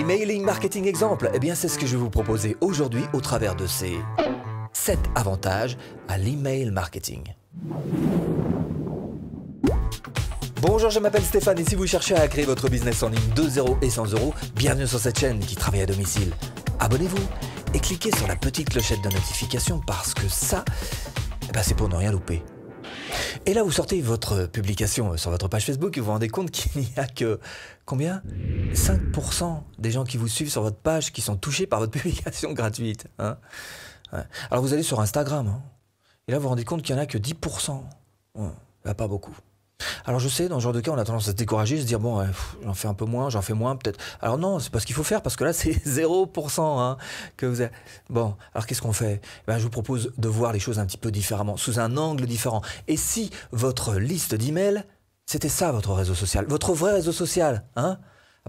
L'emailing marketing exemple, eh bien c'est ce que je vais vous proposer aujourd'hui au travers de ces 7 avantages à l'email marketing. Bonjour, je m'appelle Stéphane et si vous cherchez à créer votre business en ligne de 0 et 100 euros, bienvenue sur cette chaîne qui travaille à domicile. Abonnez-vous et cliquez sur la petite clochette de notification parce que ça, c'est pour ne rien louper. Et là, vous sortez votre publication sur votre page Facebook et vous vous rendez compte qu'il n'y a que, combien 5% des gens qui vous suivent sur votre page qui sont touchés par votre publication gratuite. Hein, ouais. Alors vous allez sur Instagram, hein, et là vous vous rendez compte qu'il n'y en a que 10%. Il n'y en a pas beaucoup. Alors je sais, dans ce genre de cas, on a tendance à se décourager, se dire bon, j'en fais un peu moins, j'en fais moins peut-être. Alors non, c'est pas ce qu'il faut faire parce que là c'est 0% hein, que vous avez. Bon, alors qu'est-ce qu'on fait ? Je vous propose de voir les choses un petit peu différemment, sous un angle différent. Et si votre liste d'emails, c'était ça votre réseau social, votre vrai réseau social, hein ?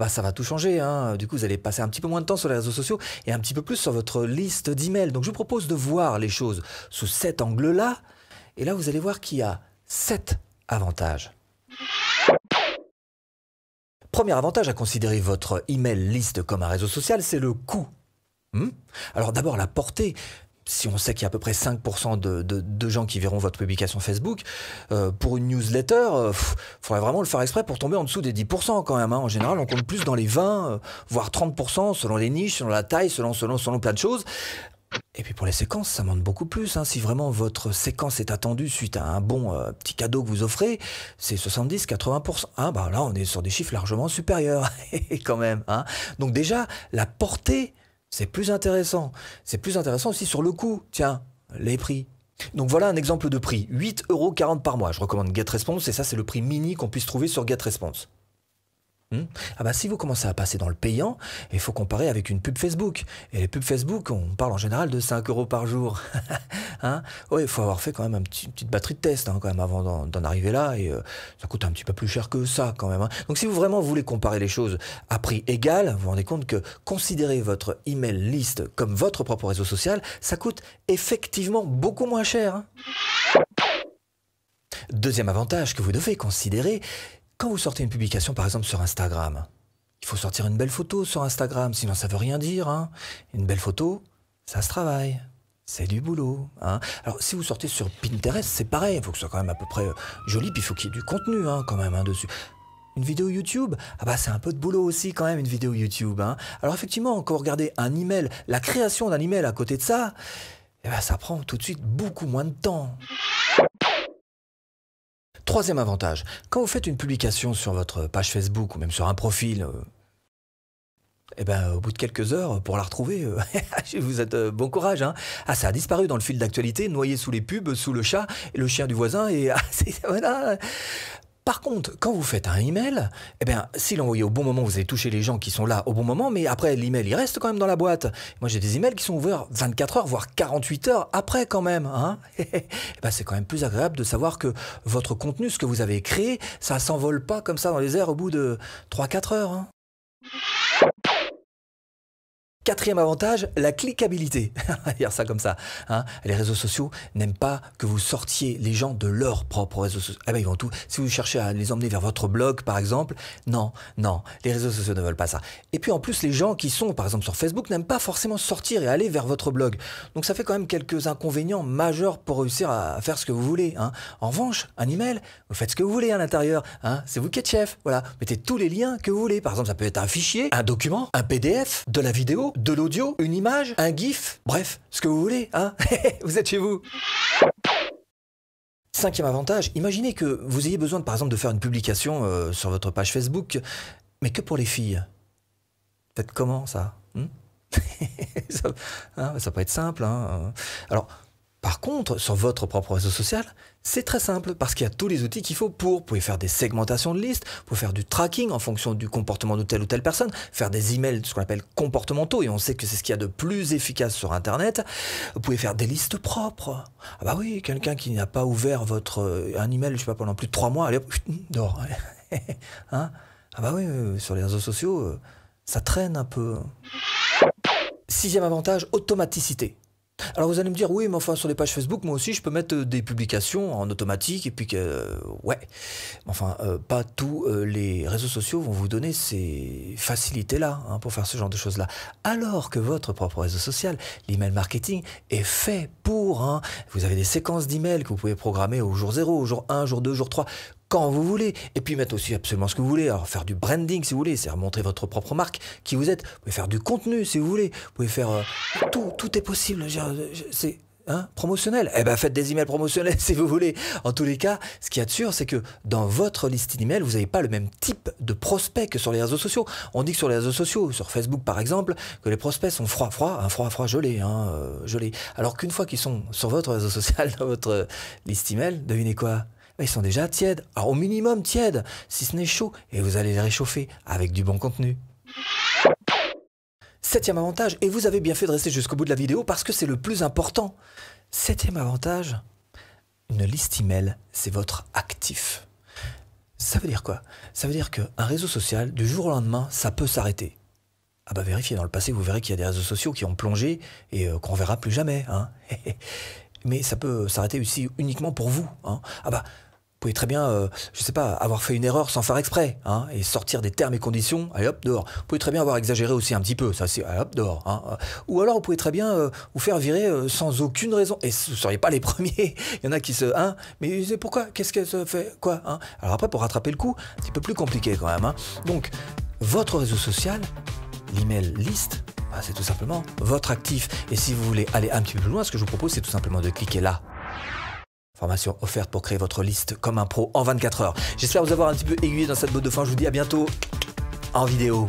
Ça va tout changer, hein. Du coup vous allez passer un petit peu moins de temps sur les réseaux sociaux et un petit peu plus sur votre liste d'emails. Donc je vous propose de voir les choses sous cet angle-là. Et là vous allez voir qu'il y a 7 avantages. Premier avantage à considérer votre email list comme un réseau social, c'est le coût. Alors d'abord la portée. Si on sait qu'il y a à peu près 5% de gens qui verront votre publication Facebook, pour une newsletter, il faudrait vraiment le faire exprès pour tomber en dessous des 10% quand même. Hein. En général, on compte plus dans les 20, voire 30% selon les niches, selon la taille, selon plein de choses. Et puis pour les séquences, ça monte beaucoup plus. Hein. Si vraiment votre séquence est attendue suite à un bon petit cadeau que vous offrez, c'est 70-80%. Là, on est sur des chiffres largement supérieurs quand même. Hein. Donc déjà, la portée, c'est plus intéressant. C'est plus intéressant aussi sur le coût. Tiens, les prix. Donc voilà un exemple de prix. 8,40 € par mois. Je recommande GetResponse et ça, c'est le prix mini qu'on puisse trouver sur GetResponse. Si vous commencez à passer dans le payant, il faut comparer avec une pub Facebook. Et les pubs Facebook, on parle en général de 5 € par jour. Hein, oui, il faut avoir fait quand même une petite batterie de test quand même avant d'en arriver là. Et ça coûte un petit peu plus cher que ça quand même. Hein. Donc si vous vraiment voulez comparer les choses à prix égal, vous vous rendez compte que considérer votre email list comme votre propre réseau social, ça coûte effectivement beaucoup moins cher. Hein. Deuxième avantage que vous devez considérer, quand vous sortez une publication, par exemple, sur Instagram, il faut sortir une belle photo sur Instagram, sinon ça veut rien dire. Hein. Une belle photo, ça se travaille. C'est du boulot. Hein. Alors, si vous sortez sur Pinterest, c'est pareil. Il faut que ce soit quand même à peu près joli, puis il faut qu'il y ait du contenu quand même dessus. Une vidéo YouTube, c'est un peu de boulot aussi quand même, une vidéo YouTube. Hein. Alors effectivement, quand vous regardez un email, la création d'un email à côté de ça, ça prend tout de suite beaucoup moins de temps. Troisième avantage, quand vous faites une publication sur votre page Facebook ou même sur un profil, au bout de quelques heures, pour la retrouver, vous êtes bon courage. Hein. Ça a disparu dans le fil d'actualité, noyé sous les pubs, sous le chat et le chien du voisin. Et voilà. Par contre, quand vous faites un email, s'il est envoyé au bon moment, vous allez toucher les gens qui sont là au bon moment, mais après l'email, il reste quand même dans la boîte. Moi, j'ai des emails qui sont ouverts 24 heures, voire 48 heures après quand même. Hein. C'est quand même plus agréable de savoir que votre contenu, ce que vous avez créé, ça s'envole pas comme ça dans les airs au bout de 3-4 heures. Hein. Quatrième avantage, la cliquabilité. On va dire ça comme ça. Hein. Les réseaux sociaux n'aiment pas que vous sortiez les gens de leur propre réseau social. Ils vont tout. Si vous cherchez à les emmener vers votre blog, par exemple, non, les réseaux sociaux ne veulent pas ça. Et puis en plus, les gens qui sont, par exemple, sur Facebook, n'aiment pas forcément sortir et aller vers votre blog. Donc ça fait quand même quelques inconvénients majeurs pour réussir à faire ce que vous voulez. Hein. En revanche, un email, vous faites ce que vous voulez à l'intérieur. Hein. C'est vous qui êtes chef. Voilà. Mettez tous les liens que vous voulez. Par exemple, ça peut être un fichier, un document, un PDF, de la vidéo, de l'audio, une image, un GIF, bref, ce que vous voulez, hein. Vous êtes chez vous. Cinquième avantage, imaginez que vous ayez besoin, par exemple, de faire une publication sur votre page Facebook, mais que pour les filles. Faites comment ça ça peut être simple. Hein. Alors, par contre, sur votre propre réseau social, c'est très simple parce qu'il y a tous les outils qu'il faut pour. Vous pouvez faire des segmentations de listes, vous pouvez faire du tracking en fonction du comportement de telle ou telle personne, faire des emails, ce qu'on appelle comportementaux, et on sait que c'est ce qu'il y a de plus efficace sur Internet. Vous pouvez faire des listes propres. Oui, quelqu'un qui n'a pas ouvert un email, pendant plus de 3 mois, allez hop, dehors. Hein. Oui, sur les réseaux sociaux, ça traîne un peu. Sixième avantage, automaticité. Alors vous allez me dire, oui, mais enfin sur les pages Facebook, moi aussi je peux mettre des publications en automatique et puis que, ouais, enfin pas tous les réseaux sociaux vont vous donner ces facilités-là hein, pour faire ce genre de choses-là. Alors que votre propre réseau social, l'email marketing, est fait pour, hein, vous avez des séquences d'emails que vous pouvez programmer au jour 0, au jour 1, jour 2, jour 3, quand vous voulez, et puis mettre aussi absolument ce que vous voulez, alors faire du branding si vous voulez, c'est-à-dire montrer votre propre marque, qui vous êtes, vous pouvez faire du contenu si vous voulez, vous pouvez faire tout est possible, c'est promotionnel, eh ben faites des emails promotionnels si vous voulez. En tous les cas, ce qu'il y a de sûr, c'est que dans votre liste d'emails, vous n'avez pas le même type de prospects que sur les réseaux sociaux. On dit que sur les réseaux sociaux, sur Facebook par exemple, que les prospects sont froids, gelés, gelés. Alors qu'une fois qu'ils sont sur votre réseau social, dans votre liste email, devinez quoi? Ils sont déjà tièdes, alors au minimum tièdes, si ce n'est chaud, et vous allez les réchauffer avec du bon contenu. 7e avantage, et vous avez bien fait de rester jusqu'au bout de la vidéo parce que c'est le plus important. 7e avantage, une liste email, c'est votre actif. Ça veut dire quoi? Ça veut dire qu'un réseau social, du jour au lendemain, ça peut s'arrêter. Ah bah vérifiez, dans le passé, vous verrez qu'il y a des réseaux sociaux qui ont plongé et qu'on ne verra plus jamais. Hein. Mais ça peut s'arrêter aussi uniquement pour vous. Hein. Ah bah, vous pouvez très bien, je sais pas, avoir fait une erreur sans faire exprès, hein, et sortir des termes et conditions, allez hop, dehors. Vous pouvez très bien avoir exagéré aussi un petit peu, ça c'est, allez hop, dehors. Hein. Ou alors vous pouvez très bien vous faire virer sans aucune raison, et vous ne seriez pas les premiers, il y en a qui se... Hein, mais c'est pourquoi? Qu'est-ce qu'elle se fait? Quoi hein. Alors après, pour rattraper le coup, un petit peu plus compliqué quand même. Hein. Donc, votre réseau social, l'email list, bah, c'est tout simplement votre actif. Et si vous voulez aller un petit peu plus loin, ce que je vous propose, c'est tout simplement de cliquer là. Formation offerte pour créer votre liste comme un pro en 24 heures. J'espère vous avoir un petit peu aiguillé dans cette botte de fin. Je vous dis à bientôt en vidéo.